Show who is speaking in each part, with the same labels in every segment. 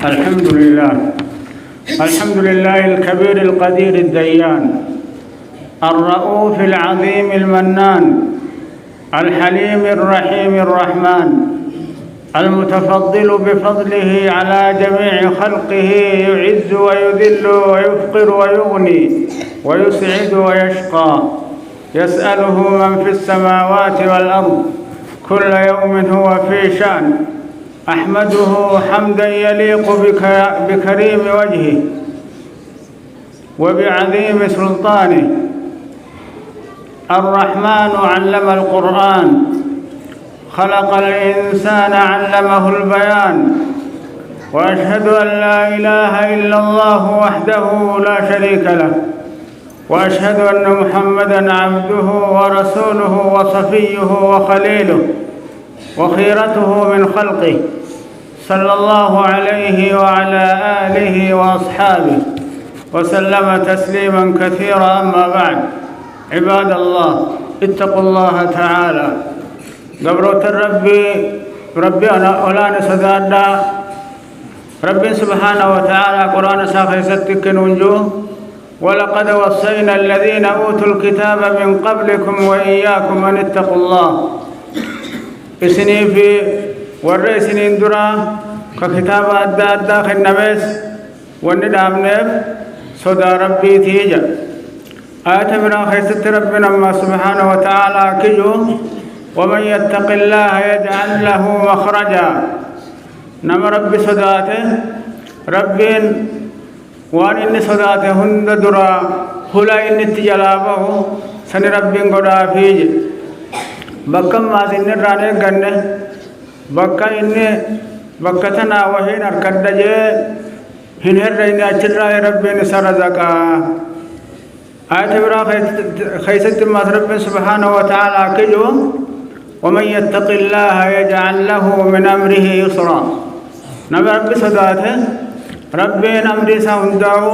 Speaker 1: الحمد لله. الحمد لله الكبير القدير الديان، الرؤوف العظيم المنان، الحليم الرحيم الرحمن، المتفضل بفضله على جميع خلقه، يعز ويذل ويفقر ويغني ويسعد ويشقى، يسأله من في السماوات والأرض كل يوم هو في شأن. أحمده حمدا يليق بكريم وجهه وبعظيم سلطانه. الرحمن علم القرآن، خلق الإنسان علمه البيان. وأشهد أن لا إله إلا الله وحده لا شريك له، وأشهد أن محمدًا عبده ورسوله وصفيه وخليله وخيرته من خلقه، صلى الله عليه وعلى آله وأصحابه وسلم تسليما كثيرا. أما بعد، عباد الله، اتقوا الله تعالى. قبروت ربي أنا أولان سدادا ربي سبحانه وتعالى قرآن ساخي ستك ننجوه. ولقد وصينا الذين أوتوا الكتاب من قبلكم وإياكم أن اتقوا الله. إسني في والرئيسين درا ككتاب أدى خنبس والندام نف صدى ربي تيجا. آية من خيست ربنا الله سبحانه وتعالى كيو: ومن يتق الله يجعل له مخرجا. نما ربي صداته ربين وان إني صداته هند درا هلا إني تجلابه سن ربين قدا فيج بكم ما سن رانه غنه بكا إني بكتنا وهين أركدجه هنهر رين أجرا ربين سرزقا. آية برا خيست ما رب سبحانه وتعالى كيو: ومن يتق الله يجعل له من أمره يسرا. نبي رب صداته ربين أمري سهنداو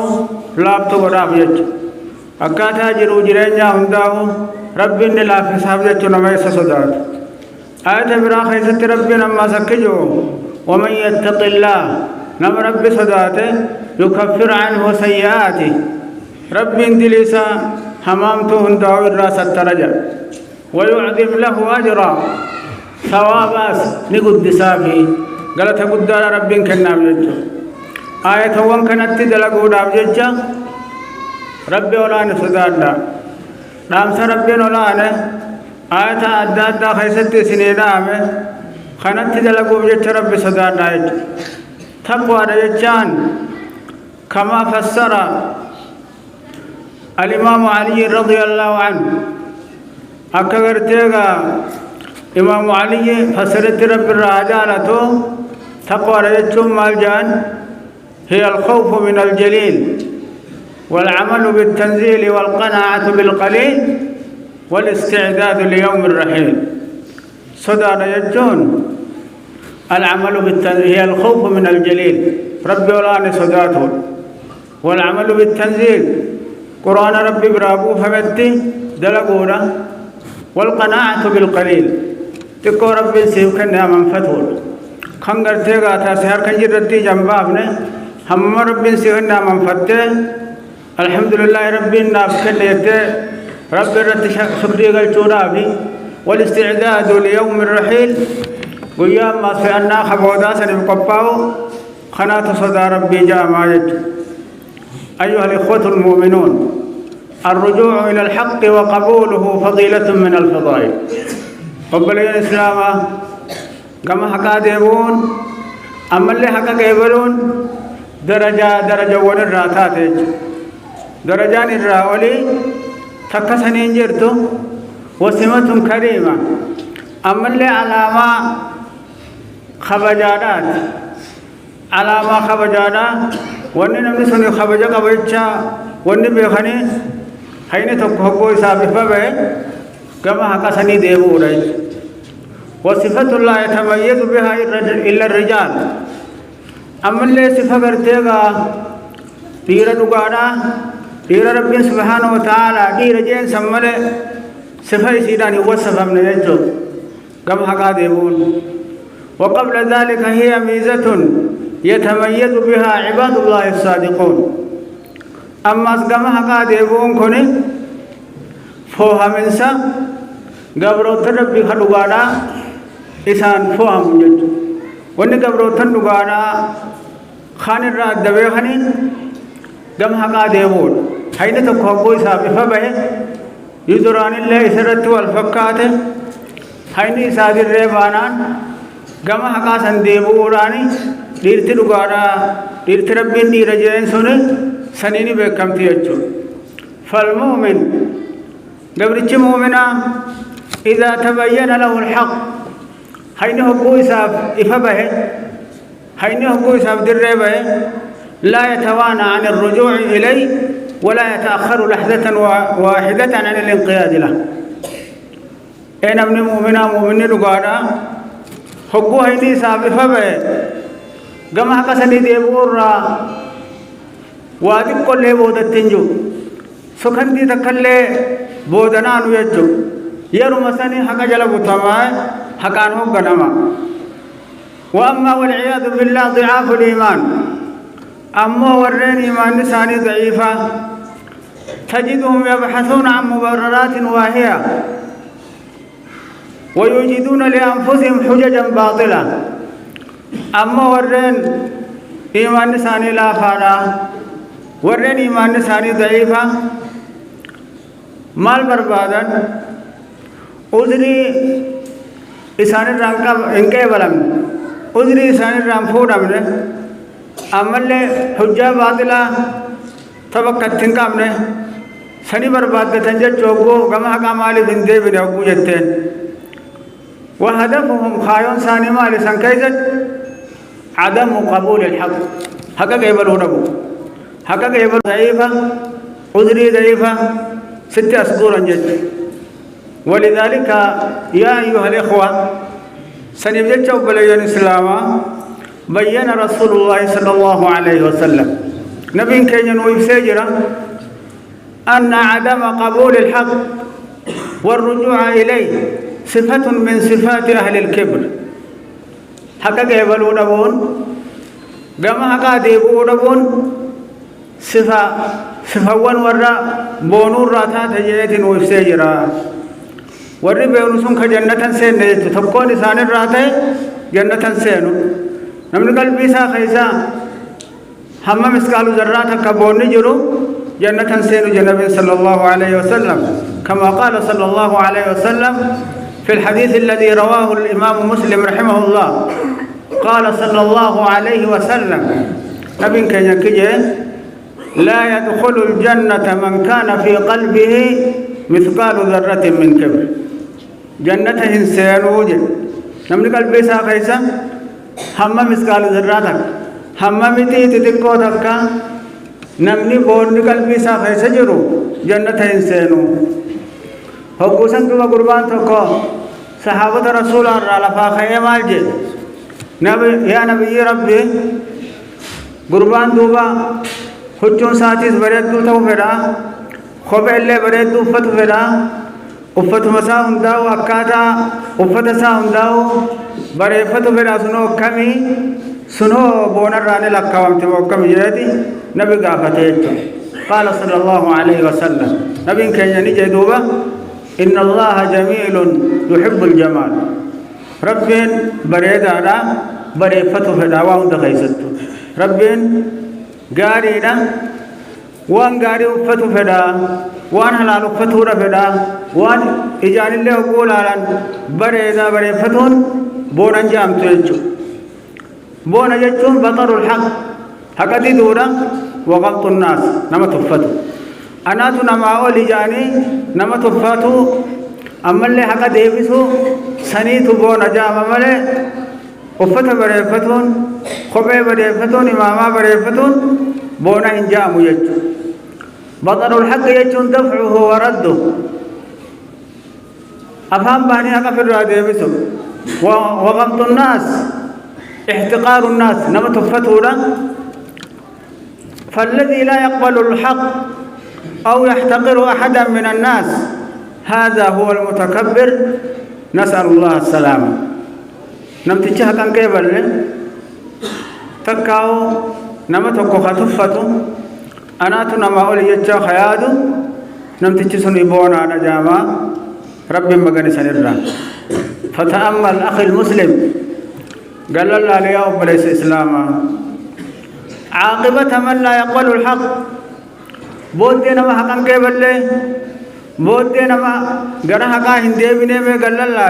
Speaker 1: لابتو برابيج أكاتا جرو جرينجا هنداو ربين لافي سابجة نمي سصدات. آية برا خيست ربنا ما سكجو: ومن يتق الله نبي رب صداته يكفر عنه سيئاته. ربين دليسا حمامتو هنداو الراس الترجع ويعظم له أجرا ثواباس نقد سافي قالت قدار ربين كنام يجو. آية وان كانت دلقوا داب ججا ربي ولان صدادا نامس ربي ولان آية أدادا خيست سنينام كانت دلقوا ججا ربي صدادا تقوى رجان كما فسر الإمام علي رضي الله عنه. أكبر تيغا إمام علي فسرت رب الرجالة تقوى رجال مالجان هي الخوف من الجليل والعمل بالتنزيل والقناعة بالقليل والاستعداد ليوم الرحيل. صدى رجال العمل بالتنزيل هي الخوف من الجليل ربي ولاني صداته، والعمل بالتنزيل قرآن ربي برابو فمتي دلقونا، والقناعة بالقليل تكو ربي سيوكنا من فتول خنگر تيغا تاسهر كنجر ردي جنبابنا هم ربي سيوكنا من فتح. الحمد لله ربي نافكنا يتي ربي رد شكري قلتونا بي. والاستعداد ليوم الرحيل قيام ما سيأنا خبودا سنبقباو خنات صدى ربي جامعيت. أيها الإخوة المؤمنون، الرجوع إلى الحق وقبوله فضيلة من الفضائل. قبلين الإسلام كما حكا ديبون أما اللي حكا قيبلون درجة ونراتات درجان الراولي تكسنين جرتو وسمة كريمة. أما اللي علامة خبجانات wanni namni sun khabaja qabacha wanni beekani hayne tokko hobbo isaabifa bae kama hakasani deebu uray. wasifatu la yatamayyazu biha illa ar-rijal. amalle sifa gartega dira dugada dira rabbi subhanahu wa ta'ala dira jeen sammale sifa isidani wasafamne jecho. كم حقا ديبون. وقبل ذلك هي ميزة يتميز بها عباد الله الصادقون أما أسقمها قادبون كوني فوها منسا قبرو تربي خلقانا إسان فوها مجد واني قبرو تنقانا خان الراد دبيخني قمها قادبون حين تقوى إسابي فبه يدران الله إسرت والفكات حين إساد الريبانان قمها قاسن ديبوراني ديرت لقانا ديرت ربين دير جين سنة سنيني بكم تيجو فالمؤمن قبرتش مؤمنا إذا تبين له الحق حينه قويساب إفبه حينه قويساب دربه لا يتوانى عن الرجوع إليه ولا يتأخر لحظة واحدة عن الانقياد له أين من مؤمنا مؤمن لقانا حقوه هيني ساب إفبه قمها قسني ديبور وادب كل بودة تنجو سكندي تكلي بودنا نيجو يرو مسني حق جلب تماي حقانه غنما واما والعياذ بالله ضعاف الايمان اما ورين ايمان ثاني ضعيفه تجدهم يبحثون عن مبررات واهيه ويوجدون لانفسهم حججا باطله اما ورين ايمان ثاني لا فارا ورين ايمان ثاني ضعيفه مال بربادا उजरी इसाने राम का इनके बलम उजरी इसाने राम फूड हमने अमले हुज्जा बातिला तब कत्थिन का हमने शनि बर्बाद के तंजर चौको गमा का माली बिंदे बिना पूजते वह हदफهم खायों सानी माली संकेत عدم قبول الحق حق قبل ونبو حق قبل ضعيفة उजरी ضعيفة ستة أسطور جد ولذلك يا أيها الإخوة سنبدأ بليان الإسلام بيّن رسول الله صلى الله عليه وسلم نبي كان ويسجر أن عدم قبول الحق والرجوع إليه صفة من صفات أهل الكبر حقا قبلون بون قام حقا ديبون بون صفة ورّا بونور راتا تجيت ويسجر warri beenu sun ka jannatan seenne jechu tokkoon isaan irraa ta'e jannatan seenu namni qalbii isaa keessa hamma miskaalu zarraa takka boonni jiru jannatan seenu nabiin sallallahu alayhi wasallam kama qaala sallallahu alayhi wasallam في الحديث الذي رواه الإمام مسلم رحمه الله قال صلى الله عليه وسلم نبي كان يكجي لا يدخل الجنة من كان في قلبه مثقال ذرة من كبر جنة إنسان وجد نمني قلبي ساقيسا هم مسقال ذراتك هم متي تتكو تكا نمني بورني قلبي ساقيسا جرو جنة إنسان حقوسا كما قربان تكو صحابة رسول الله لفا خيام الجد يا نبي ربي قربان دوبا حجون ساتيس بريد دو توفرا خوب اللي بريد دو فتفرا उफ़त मसा हुंदाओ अक्काता उफ़त सा हुंदाओ बड़े फत बेरा सुनो कमी सुनो बोनर राने लक्कावम थे वो कमी जैदी नबी गाफते तो قال صلى الله عليه وسلم नबी कहीं जे दोबा إن الله جميل يحب الجمال ربين बड़े दारा बड़े फत बेरा वाउंड कैसतो रबीन गारी ना وان गारी उफ़त बेरा وان حلال فتورة فدا وان إجان الله قول على بريدا بري فتون بون أنجام تلجو بون أجتون بطر الحق حقدي دورا وغلط الناس نما تفتو أنا تنما أولي جاني نما تفتو أما اللي حق ديبسو سنيت بون أجام أمالي وفت بري فتون خبي بري فتون إماما بري فتون بون أنجام يجو بطر الحق يجون دفعه ورده أفهم باني حق في الرادة بسو وغمط الناس احتقار الناس نما تفتونا فالذي لا يقبل الحق أو يحتقر أحدا من الناس هذا هو المتكبر نسأل الله السلامة نمتجه كان كيبل تكاو نما تكو خطفتو أنا تنما أولي يجا خيادو نمتجسون يبونا نجاما رب مغني سنرا فتأمل أخي المسلم قال الله اليوم بليس إسلاما عاقبة من لا يقبل الحق بودنا ما حقا كيبل لي بودنا ما قرأ حقا هندي بني قال الله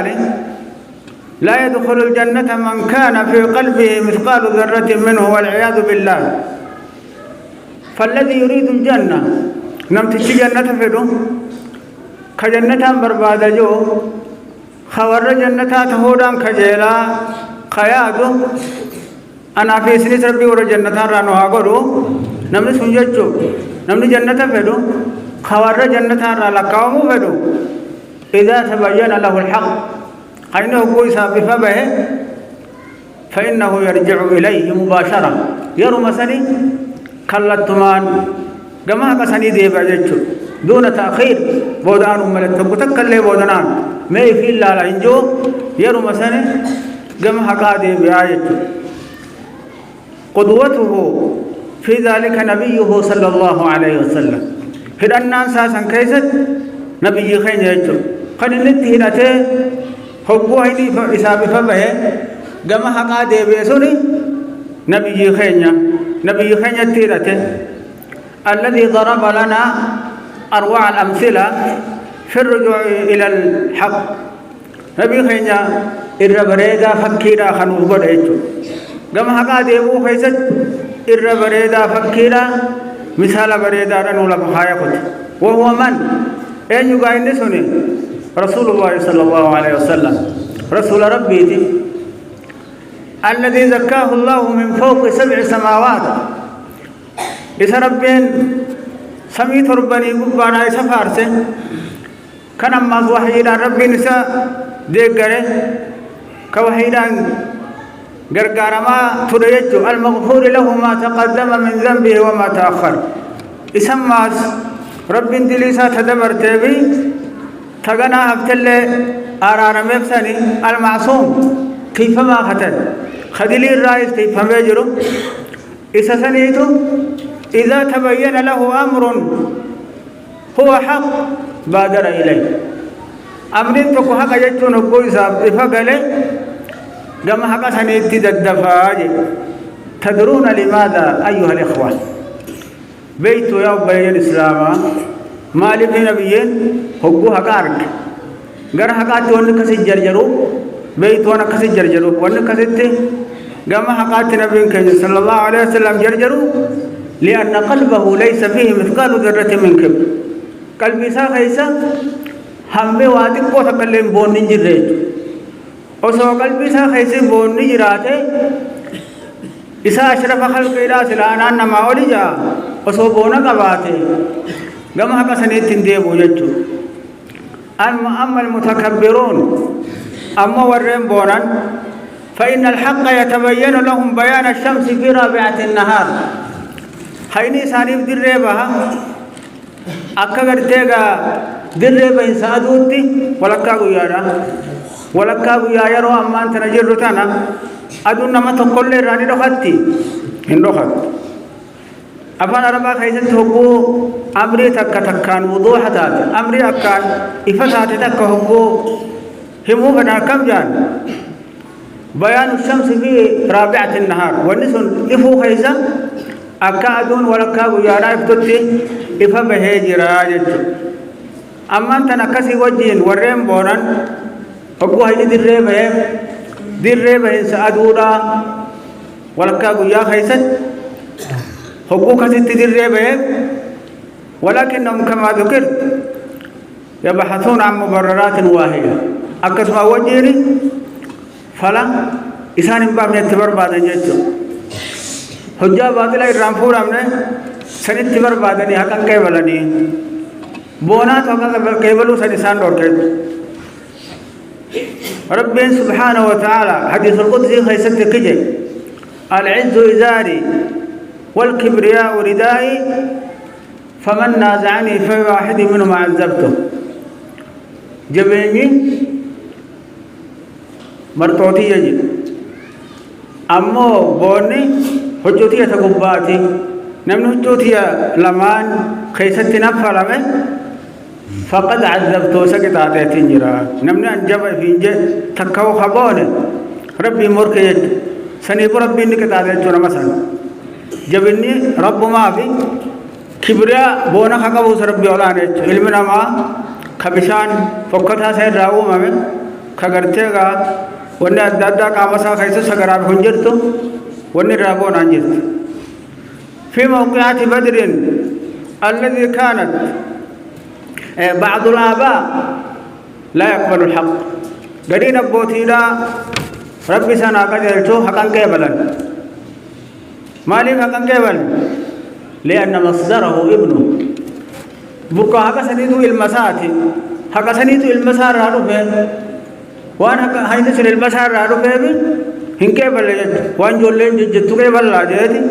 Speaker 1: لا يدخل الجنة من كان في قلبه مثقال ذرة منه والعياذ بالله فالذي يريد الجنة نمتشي جنة فدو كجنة برباد جو خور جنة تهودان كجيلا خيادو أنا في سنة ربي ور جنة رانو هاغورو نمني سنججو نمني جنة فدو خور جنة را لقاومو فدو إذا تبين له الحق أينه كويسا بفبه فإنه يرجع إليه مباشرة يرو مسني كالتمان جماعة كسني ديبا جتشو دون تأخير بودان ملك تبتكلي بودان ما في الله لا إنجو يرو مسني جماعة كاديبا جتشو قدوته في ذلك نبيه صلى الله عليه وسلم هذا الناس ساسن كيست نبي خين جتشو قد نتي هناته هو هيدي إسحاق فبه جماعة كاديبا سوني نبي خين تيرته الذي ضرب لنا أروع الأمثلة في الرجوع إلى الحق نبي خينيا الربريدا فكيرا خنوه بدأيتو كما هكذا يبو خيست الربريدا فكيرا مثال بريدا رنولا بخايا وهو من أين يقاين نسوني رسول الله صلى الله عليه وسلم رسول ربي الذي زكاه الله من فوق 7 سماوات إذا ربين سميت ربني قبانا سفارسه كان ما وحيدا ربي نساء ديقره كوحيدا غرغارما تريجو المغفور له ما تقدم من ذنبه وما تأخر اسمع ربي دليسا تدبر تبي تغنا هفتل آرار مفسني المعصوم كيفما ختل خدلي الرئيس كيفما يجرو إذا سنيتو إذا تبين له أمر هو حق بادر إليه أمرين تكو حقا يجتون قويسا إفقالي كما حقا سنيتي ددفاج تدرون لماذا أيها الإخوة بيت يوم بين الإسلام مالي في نبيين حقو حقا أرك غير حقا تون كسي جرجرو بيت وانا كسي جرجرو وانا كسيتي كما حقا نبيين صلى الله عليه وسلم جرجرو لأن قلبه ليس فيه مثقال ذرة من كبر قلبي سا خيسا هم بوادي کو تکلم بون نجرے اوسو قلبي سا خيسي بون نجراتے اسا اشرف خلق الى سلانا نما اولجا اوسو بونا قباتے گما کا سنیتن دے بوجچو اما المتكبرون اما ورم بونان فإن الحق يتبين لهم بيان الشمس في رابعة النهار هيني سانيف دربها أكثر تيجا درب إنسان دوتي ولا كابو يارا رو أمان تنجر رتانا أدون نما تقول لي راني رخاتي إن رخات أفان أربعة خيزت هو أمري تكان وضوح تات أمري أكان إفسات تك هو همو بنا كم جان بيان الشمس في رابعة النهار ونسون إفو خيزا أكادون ولا كابو يارا إفتوتي إفا بهيجي راجت أما أنت نكسي وجين ورم بونان أقوى هيجي دير بهن سأدورا ولا كابو يا خيسن أقوى كسي دير بهن ولكنهم كما ذكرت يبحثون عن مبررات واهية أكسما وجيني فلا إسان باب نتبر بعد جيتو حجة باطلة الرامفور हमने सनित तिवर बादनी हकन के बलनी बोना तो हकन के बलू सनिसान डोर के رب سبحانه وتعالى حديث القدسي خيست كجي العز إزاري والكبرياء ردائي فمن نازعني في واحد منهم عذبته جبيني مرتوتي يجي أمو بوني حجوتية قباتي نمن حجوتية لمان خيست نفرمه فقد عذبته سكت عتاتين جرا نمن أنجب في إنجه تكاو خبونه ربي مركيت سنيب ربي إنك تعالى جرا مثلا جبني رب ما في كبرياء بونا خكابوس ربي أولانه علمنا ما خبيشان فكتها سيد راو مامه خغرتهगा वन्ने दादा कामसा कैसे सगराब हुंजर तो वन्ने राबो नांजर في موقعات بدر الذي كانت بعض الآباء لا يقبل الحق قدين بوتيلا ربي سنا قدرتو حقا قبلا مالك حقا قبل لأن مصدره ابنه بكا حقا سنيدو المساتي حقا سنيدو المسار رادو فيه وانا هاي سر المسار رادو فيه هنكي بلجت وان جولين جتو كي بلا جيتي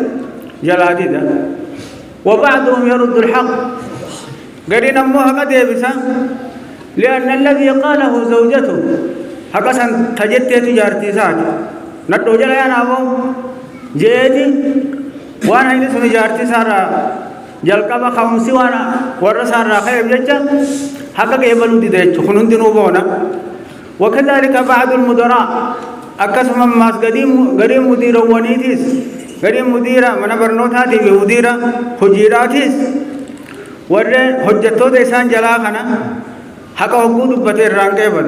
Speaker 1: جلادي ده وبعضهم يرد الحق قرين أمه حقا ديبسا لأن الذي قاله زوجته حقا سن تجتي تجارتي سات نتو جليان أبو جيتي وانا هاي سن جارتي سارا جلقا خمسي وانا ورسان راخيب ججا حقا قيبلو دي ديچو خنون دي نوبونا وكذلك بعض المدراء أكسم ماس قديم مدير ونيتيس قديم مديرة من برنوتاتي بمديرة حجيراتيس ورّن حجتو ديسان جلا خنا حقا حقو دبتر ران قيبل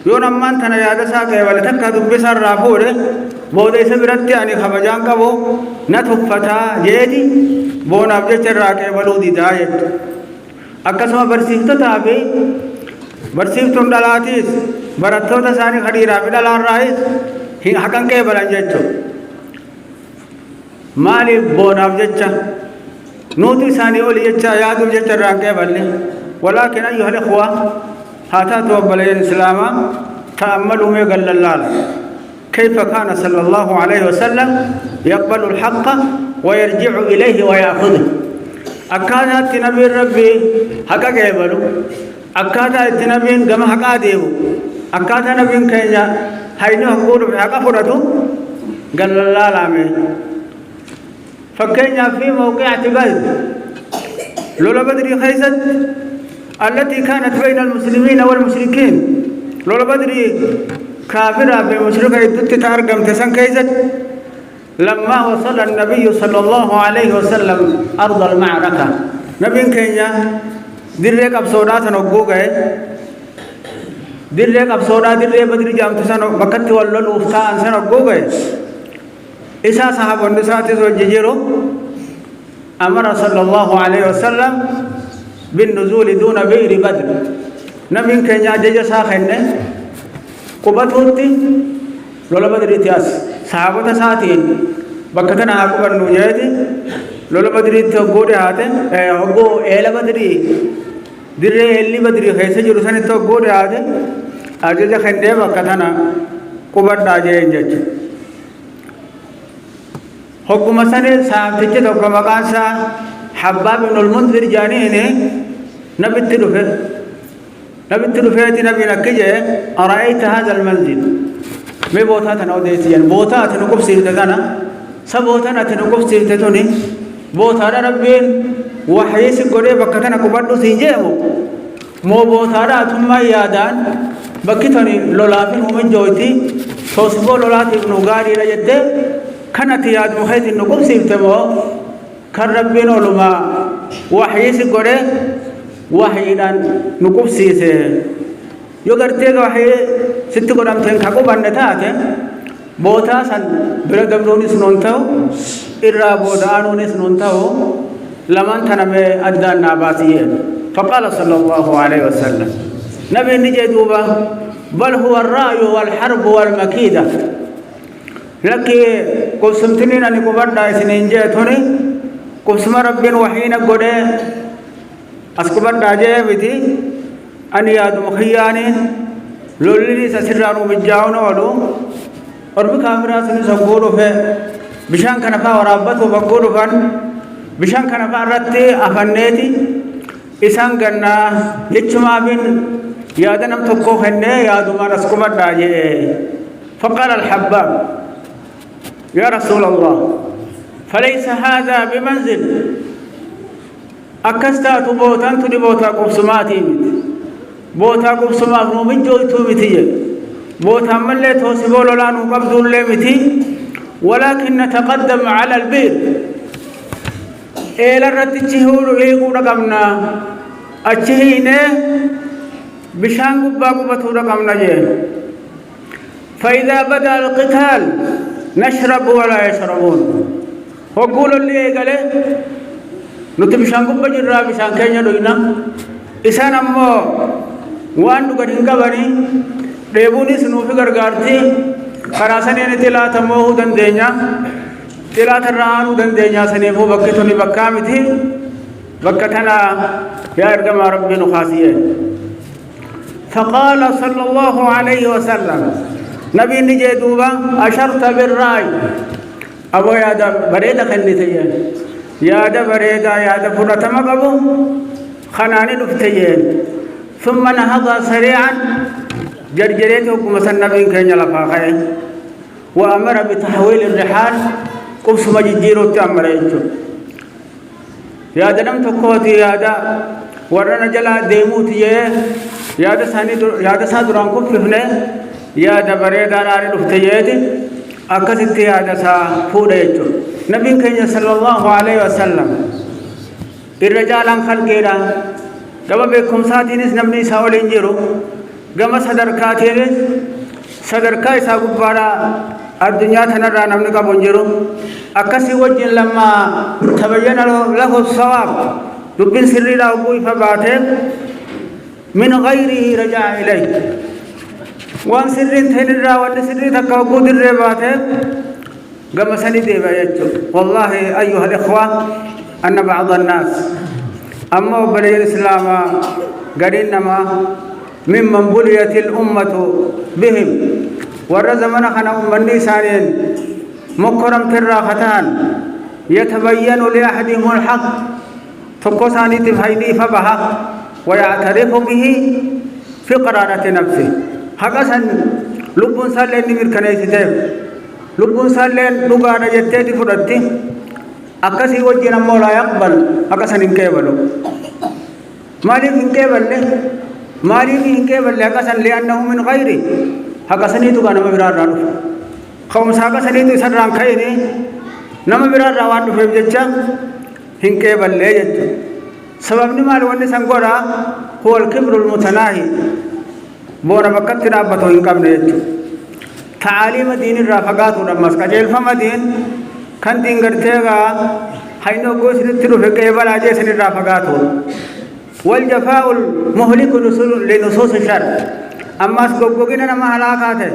Speaker 1: يون أمان تنا يادا سا قيبل تكا دبسار رافور بودي سبرتي آني خبجان كبو نتفتا جيدي بون أبجر را قيبلو دي دايت أكسم برسيفتو تابي برسيفتو دلاتيس براتو تساني خدي رافي دلان رايس حقا قيبل انجتو مالي بون أبجر نوتي ثاني أولي يجا يادو جتر رانكي بلي ولكن أيها الإخوة هاتا توبل الإسلام تأملوا ميقل الله كيف كان صلى الله عليه وسلم يقبل الحق ويرجع إليه ويأخذه أكادا تنبي ربي حقا قيبلو أكادا تنبي قم حقا ديبو أكادا نبي كينيا هيني حقور حقا فرطو قال الله لامي فكينا في موقعة بدر لولا بدر خيزت التي كانت بين المسلمين والمشركين لولا بدر كافرة بمشركة يدت تارقم تسن كيزت لما وصل النبي صلى الله عليه وسلم أرض المعركة نبي كينيا دريك أبصورات نقوقه دريك أبصورات دريك بدر جام تسن بكت واللول وفتان سنقوقه إسا صحاب النساء تزوججيرو أمر صلى الله عليه وسلم بالنزول دون بئر بدر نبي كينيا جيجا ساخنة قبطوتي لولا بدر اتياس صحابة ساتين بكتنا أكبر نوجيتي لولا بدر اتقود هاتين هقو إيلا بدري دري إلي بدري خيسة جرسان اتقود هاتين أجيجا خنده بكتنا قبط داجين جيج حكومة سنة سامتجة توقع مقاسا حباب بن المنذر جانيني نبي التلفات نبي نكجة أرأيت هذا المنزل ما بوتات نوديسيان بوتات نقف سيرتنا سبوتات نقف سيرتوني بوتات ربين وحيس قريب بكتنا كبردو سينجيمو مو بوتات ثم يادان بكتني لولافين هم جوتي توسبو لولاتي بنوغاري رجده كانت ياد مخيط النقوم سيبتمو كان ربنا لما وحي سيقره وحيدا نقوم سيسه يقرتك وحي ست قدام تنكاكو بانتاته بوتا سن بردمروني سنونتاو إرى بودانوني سنونتاو لمن تنمي أدان ناباتيين فقال صلى الله عليه وسلم نبي نجي دوبا بل هو الرأي والحرب والمكيدة لكن قسمتنين أن كبرنا سنين جاتوني قسم ربين وحين قده أسكبر داجة بيتي أن ياد مخياني لولي سسرانو بجاونو ولو और भी कामरा से सबको है विशां खनफा और अब्बत वो बकोर फन विशां खनफा रत्ते अफन्नेती इसां गन्ना लिच्छमा बिन यादनम तो को खन्ने यादुमान अस्कुमत डाजे फक़ाल अल-हब्बाब या रसूल अल्लाह فليس هذا بمنزل أكستات بوتان تدي بوتا قبسماتي بوتا قبسمات نومين جويتو متي بوتا ملي توسبول لانو قبضوا اللي ولكن نتقدم على البيت إلى الرتجهول إيقو رقمنا أجهين بشان قباقو بطو رقمنا جيه فإذا بدأ القتال نشرب ولا يشربون وقولوا اللي قاله نتي بشان قبا جرى بشان كينيا دوينا إسان أمو وان قدين قبني ريبوني سنوفي غرغارتي خراساني نتلا تموه دن دينيا تلا ترانو دن دينيا سنيفو بكتوني بكامتي بكتنا يا ارقم ربي نخاسيه فقال صلى الله عليه وسلم نبي نجي دوبا أشرت بالرأي أبو يادا بريدا خنيتيه يادا بريدا يادا فرطة مقبو خناني نفتيه ثم نهض سريعا جرجريته كمسا النبي كان يلفاقه وأمر بتحويل الرحال قبس مجيجيرو تأمريته يادا نم تقوتي يادا ورنا جلا ديموتي يادا سادران كففنه يادا بريدا ناري نفتيه أكثت يادا سا فوديته نبي كان صلى الله عليه وسلم الرجال خلقيرا كما بكم ساتينس نمني ساولين جيرو كما صدركاتينس صدركاي ساقبارا الدنيا تنرى نمني كابون جيرو أكسي وجه لما تبين له الصواب ربين سري له بوي فباته من غيره رجع إليه وان سرين تنرى وان سري تكاوكو در باته كما سندي بيجو والله أيها الإخوة أن بعض الناس أما بلي الإسلام قرينما ممن بليت الأمة بهم ورزمنا خنا أمني سانين مكرم تراختان يتبين لأحدهم الحق فقصاني تفهيني فبها ويعترف به في قرارة نفسه حقا لبون سالين نمير كنيسته لبون سالين لغانا يتدي فرطي أكسي وجهنا مولا يقبل أكسن إنكي بلو مالك إنكي بل مالك إنكي بل أكسن لأنه من غيره أكسن إتو كان مبرار رانو خمس أكسن إتو سران خيني نما برار روانو في بجتشا إنكي بل ليجت سبب نمال وني سنقورا هو الكبر المتناهي بورا بكتنا أبطو إنكام نيجت تعاليم دين الرافقات ونمس كجيل فما دين kan dingarteega hayno goositiru feqeebal ajeesan irraa fagaatu wal jafaa'ul muhliku linusuus shar ammas goggogina nama halaakaate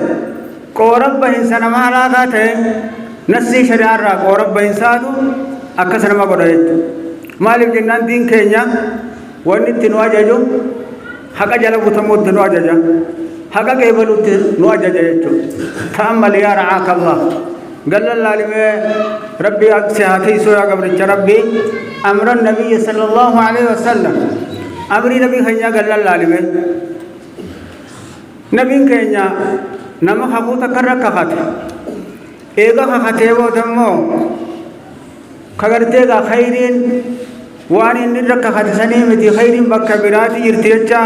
Speaker 1: qoorabba hinsa nama halaakaate nassii shari'aarraa qoorabba hinsaatu akkas nama godha jechu maaliif jennaan diin keenya wanni itti nu ajaju haqa jala butamuutti nu ajaja haqa qeebaluutti nu ajaja jechu ta'ammal yaa ra'aaka Allah قال الله لما ربي أكسهاتي سوى قبرك ربي أمر النبي صلى الله عليه وسلم أمر نبي خينيا قال الله لما نبي خينيا نما خبوتا كرك خاته إيغا خاته ودمو خغرتيغا خيرين وان نرك خاته سنيمتي خيرين بكبراتي يرتيجا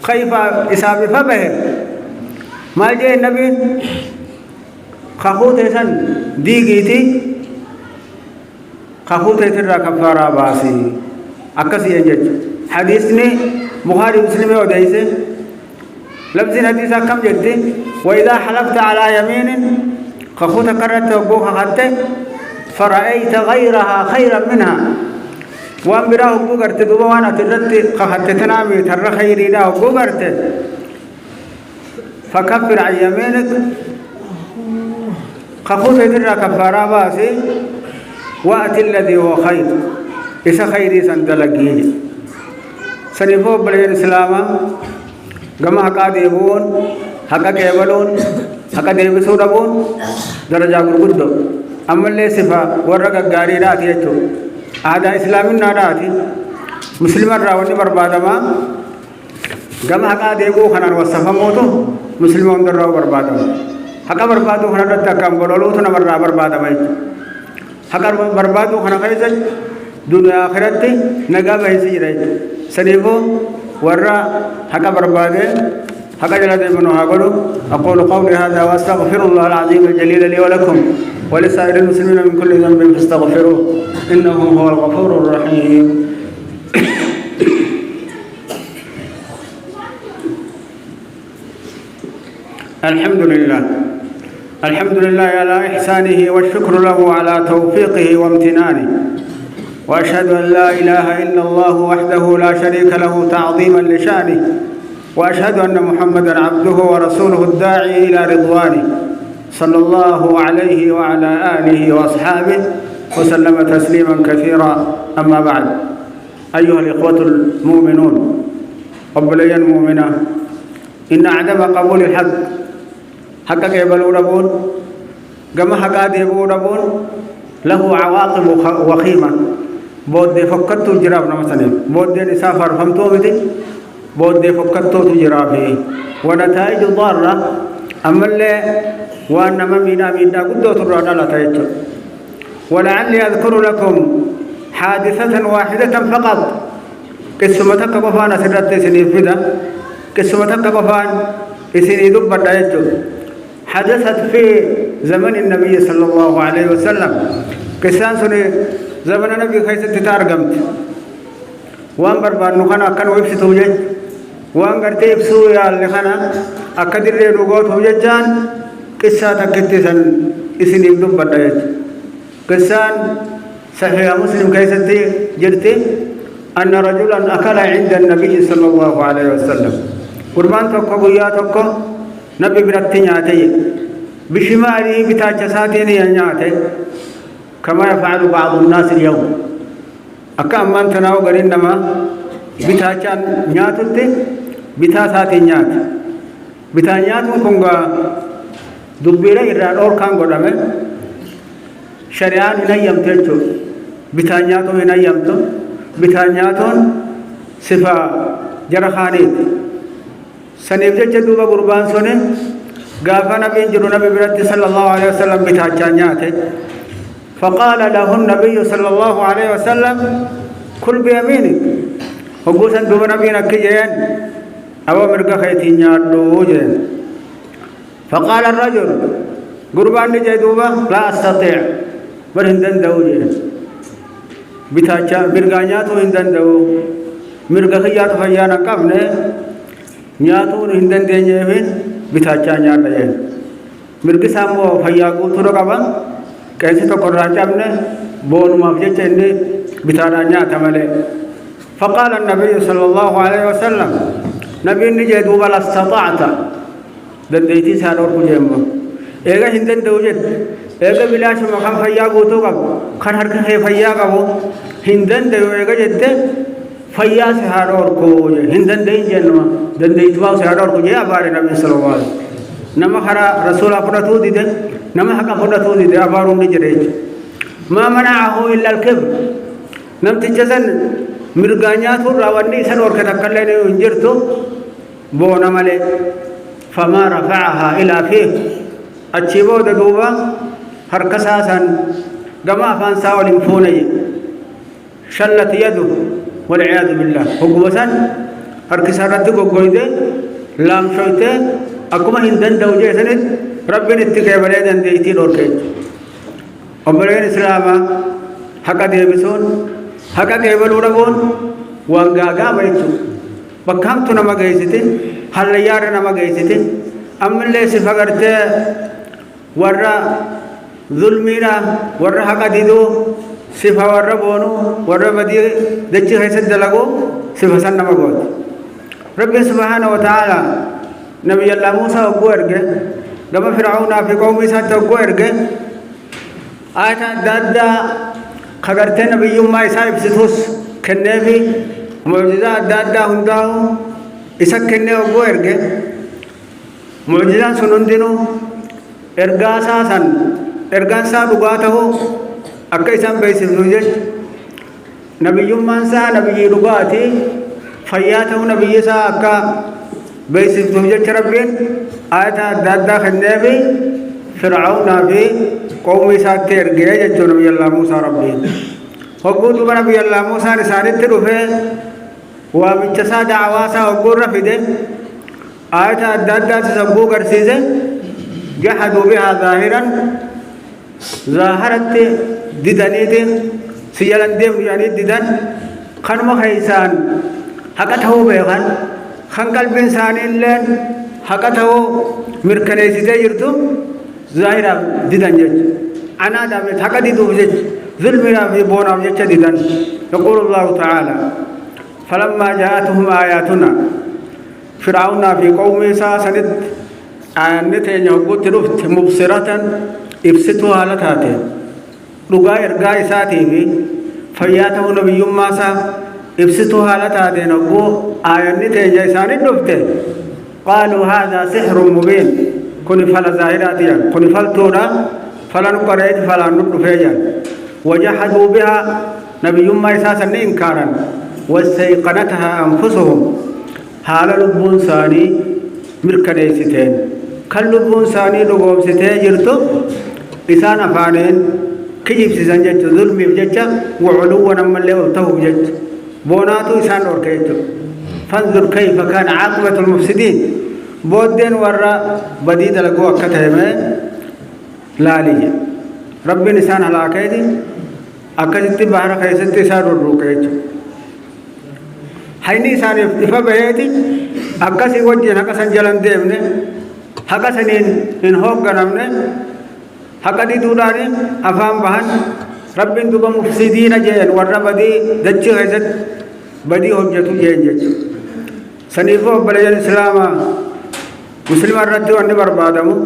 Speaker 1: خيفا إسابي فبه ما جاء النبي خاخوته سن ديغيتي خاخوته ترى كفارة باسي أكسي ينجج حديثني بخاري مسلم ودايسه لفظ حديثا كم جدي وإذا حلفت على يمين خاخوته كرت وبوخ خدته فرأيت غيرها خيرا منها وان براه بوغرت دوبوانا ترت خدت تنامي تر خيري دا بوغرت فكفر عن يمينك خفوت درا كفارا باسي وأتي الذي هو خير إسا خيري سندلقيه سنفو بلين الإسلام كما حقا ديبون حقا كيبلون حقا ديبسو ربون درجة قرقدو أما اللي صفا ورقا قاري راتي يجو هذا إسلامنا راتي مسلم الراوني بربادما كما حقا ديبو خنان وصفا موتو مسلمون دروا بربادما حقا بربادو خنان رتا كم بلولو تنا بربادما حقر بربادو خنا خيزج دنيا آخرتي نجا بيسي رأي سنيفو ورا حق برباده حق جلده منو هاقولو أقول قولي هذا وأستغفر الله العظيم الجليل لي ولكم ولسائر المسلمين من كل ذنب فاستغفروه إنه هو الغفور الرحيم. الحمد لله على إحسانه والشكر له على توفيقه وامتنانه وأشهد أن لا إله إلا الله وحده لا شريك له تعظيما لشانه وأشهد أن محمدا عبده ورسوله الداعي إلى رضوانه صلى الله عليه وعلى آله وأصحابه وسلم تسليما كثيرا. أما بعد أيها الإخوة المؤمنون قبلي المؤمنة إن عدم قبول الحق حق قبلوا ربون كما حق ديبوا ربون له عواقب وخيمة بود فكرت جراب نمسني بود نسافر فهمتوا بدي بود فكرت جرابه ونتائج ضارة أما اللي وأن منا قدوة الرادة لا تيجو. ولعلي أذكر لكم حادثة واحدة فقط قسمتك بفان سرت سنين فدا قسمتك بفان سنين دب تيجو حدثت في زمن النبي صلى الله عليه وسلم قسان سني زمن النبي خيس تتارجمت وان بربان نخنا كان ويبس توجد وان قرتي بسو يا لخنا أكدر نقول توجد جان قصة كتيسن إسني بدو بدايت قصان صحيح مسلم كيستي جرتي أن رجلا أكل عند النبي صلى الله عليه وسلم قربان توكو بيا توكو نبي برتي نياتي بشماله بتاج ساتين ينياتي كما يفعل بعض الناس اليوم أكام من تناو غرين نما بتاجان نياتتي بتا ساتين نيات بتا نياتون كونغا دبيرة إيران أور كان قدامه شريان هنا يمتلتو بتانياتو هنا يمتو بتانياتون صفة جرخاني سنيفجة جدوبا قربان سوني غافا نبي جرو نبي برد صلى الله عليه وسلم بتانياته فقال له النبي صلى الله عليه وسلم كل بيمينك وقوسا دوبا نبي نكيين أو مرقا خيتين يادو جين. فقال الرجل قربان جدوبا لا أستطيع برهندن دوجه بتاچا مرغانياتو هندن دو مرغخيات فيانا قبنه نياتو هندن دنجهين بتاچا نياده مرغ سامو فياغو ترقبا كيسي تو قراچامنه بون مافجچنده بتانا نياتا مله. فقال النبي صلى الله عليه وسلم نبي نجدوبا لا استطعت دنديتي سارور كجيمو एगा हिंदन दोजे एगा विलास मखम फैया गोतो का खन हर के फैया का वो हिंदन दे एगा जते फैया से हारोर को हिंदन दे जन्म दन दे इतवा से हारोर को जे अबारे नबी सल्लल्लाहु अलैहि वसल्लम नम खरा रसूल अपना तो दिदे नम हक अपना तो दिदे अबारो नि जरे मा मनाहु इल्ला अलकिब्र नम तिजसन मिर्गान्या तो रावणी सन और के तकले ने इंजरतो बोना मले फमा रफعها الى فيه أتشيبو دوبا هركساسا جماعة فانسا والإنفوني شلت يده والعياذ بالله هقوسا هركسارات قويدة لام شويته أكما هندن دوجة سند ربنا اتقى بلادن ديتي لوركيج أمبرين إسلاما حقا ديبسون حقا ديبل ورغون وانغاغا بيتو بكامتو نما غيزتين حليار نما غيزتين أمن ليس فقرته ورّا ظلمنا ورّا حق ديدو صفة ورّا بونو ورّا بدي دچي حيث دلقو صفة سنة مقود رب سبحانه وتعالى نبي الله موسى وقوارك لما فرعون في قومي ساتة وقوارك آيات دادا خبرتين نبي يوم ما يسايب ستوس كنبي معجزات دادا هنداو إساك كنبي وقوارك معجزات سنندنو ergaan isaa dhugaa ta'uu akka isaan beeksifnu jecha nabiyyummaan isaa nabiyyii dhugaati fayyaa ta'uu nabiyyi isaa akka beeksifnu jecha rabbiin ayata adda addaa kenneefi فرعون في قوم ساتر جاء نبي الله موسى ربي وقود نبي الله موسى رسالة تروفه ومتسا دعواسا وقود رفده آيات الدادة سبو قرسيزة جحدوا بها ظاهرة ددانيت سيالان ديم يعني ددان خنم خيسان حقته بيغان خن قلب إنسان اللين حقته مركنيسيته يرتو ظاهرة ددان جج أنا دامت حقا ديدو جج ظلمنا في بونا جج ددان يقول الله تعالى فلما جاءتهم آياتنا فرعون في قومه سند آنتين يقول رفت مبصرة إفسدوها لتاته رجاء إرجاء ساتي في فياته نبي ماسا إفسدوها لتاته نقول آياتين جيسان رفت قالوا هذا سحر مبين كن فلا زاهراتيا كن فلتورا فلا نقرأت فلا نقرأ وجحدوا بها نبي ماسا سن إنكارا واستيقنتها أنفسهم حال لبون ثاني مركنيستين كل لبون ثاني لقوم ستين جرتو إسان أفانين كيف سنجت ظلم بجت وعلوا نمل له تهو بجت بوناتو إسان أركيتو فانظر كيف كان عاقبة المفسدين بودين ورا بديد لقوا كتهمه لا لي رب إنسان على كيدي أكدت بحر خيست إسان الركيتو هيني إسان إفبهيتي أكاسي وجه هكاسن جلن ديمنه هكاسنين إن هوك غنمنه هكذا دوراني أفهم بهن رب دوبا مفسدين جين ورّا بدي دچ غزت بدي حجتو جين جچ سنيفو بلد الإسلام مسلم الرد وأن بربادمو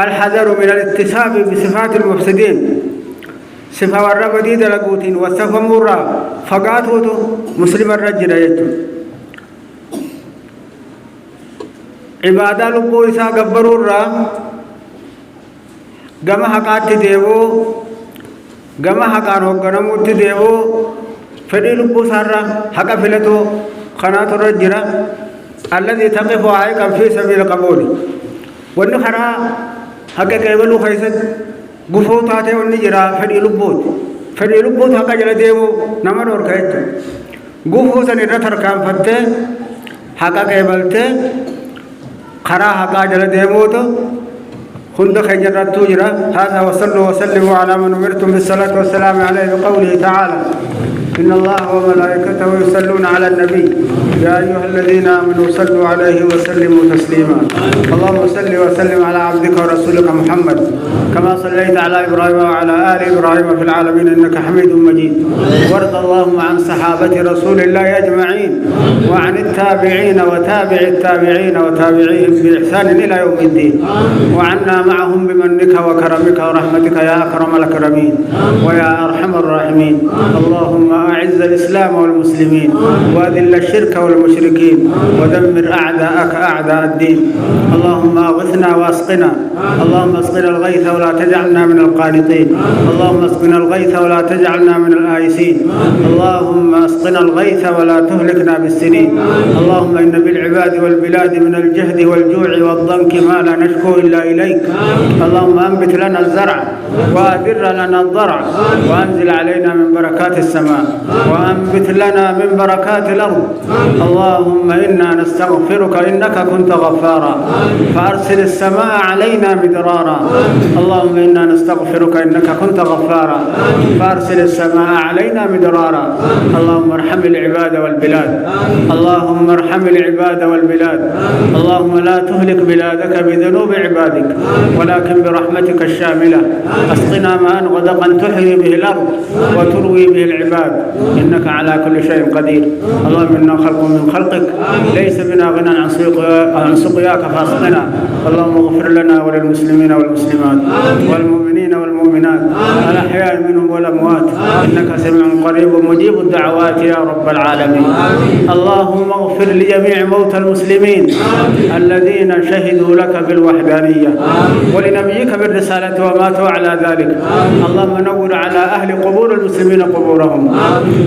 Speaker 1: الحذر من الاتصاب بصفات المفسدين صفة ورّا بدي دلقوتين وصفة مرّا فقاته مسلم الرجل يجو عبادة لبو إسا قبروا الرّا gama haqaatti deeboo gama haqaan hogganamuutti deeboo fedhii lubbuu isaarraa haqa filatoo kanaatu irra jira alladhii taqifu haayiqan fi sabiila qabuuli wanni karaa haqa qeebaluu keessatti gufuu taatee wanni jira fedhii lubbuuti haqa jala deemuu nama dhorka jechuudha gufuu san irra tarkaanfattee haqa qeebaltee karaa haqaa jala deemuutu كنت خير التوجرة هذا وصلوا وسلموا على من أمرتم بالصلاة والسلام عليه بقوله تعالى إن الله وملائكته يصلون على النبي يا أيها الذين آمنوا صلوا عليه وسلموا تسليما اللهم صل وسلم على عبدك ورسولك محمد كما صليت على إبراهيم وعلى آل إبراهيم في العالمين إنك حميد مجيد وارض اللهم عن صحابة رسول الله أجمعين وعن التابعين وتابع التابعين وتابعيهم بإحسان إلى يوم الدين وعنا معهم بمنك وكرمك ورحمتك يا أكرم الأكرمين ويا أرحم الراحمين اللهم أعز الإسلام والمسلمين وأذل الشرك والمشركين ودمر أعداءك أعداء الدين اللهم أغثنا وأسقنا اللهم اسقنا الغيث ولا تجعلنا من القانطين اللهم اسقنا الغيث ولا تجعلنا من الآيسين اللهم اسقنا الغيث ولا تهلكنا بالسنين اللهم إن بالعباد والبلاد من الجهد والجوع والضنك ما لا نشكو إلا إليك اللهم أنبت لنا الزرع وأدر لنا الضرع وأنزل علينا من بركات السماء وأنبت لنا من بركات الأرض اللهم إنا نستغفرك إنك كنت غفارا فأرسل السماء علينا مدرارا اللهم إنا نستغفرك إنك كنت غفارا فأرسل السماء علينا مدرارا اللهم ارحم العباد والبلاد اللهم ارحم العباد والبلاد اللهم لا تهلك بلادك بذنوب عبادك ولكن برحمتك الشاملة أسقنا ماء غدقا تحيي به الأرض وتروي به العباد إنك على كل شيء قدير اللهم إنا خلق من خلقك ليس بنا غنى عن سقياك فاسقنا اللهم اغفر لنا وللمسلمين والمسلمات والمؤمنين والمؤمنات الأحياء منهم والأموات إنك سميع قريب مجيب الدعوات يا رب العالمين. اللهم اغفر لجميع موتى المسلمين الذين شهدوا لك بالوحدانية ولنبيك بالرسالة وماتوا على ذلك. اللهم نور على أهل قبور المسلمين قبورهم.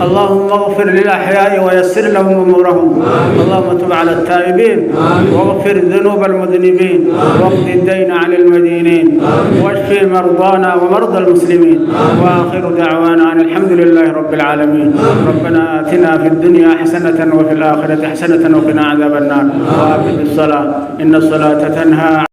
Speaker 1: اللهم اغفر للأحياء ويسر لهم أمورهم. اللهم تب على التائبين واغفر ذنوب المذنبين واقض الدين عن المدينين واشف مرضانا ومرضى المسلمين. وآخر دعوانا أن الحمد لله رب العالمين. ربنا آتنا في الدنيا حسنة وفي الآخرة حسنة وقنا عذاب النار. وأقم الصلاة إن الصلاة تنهى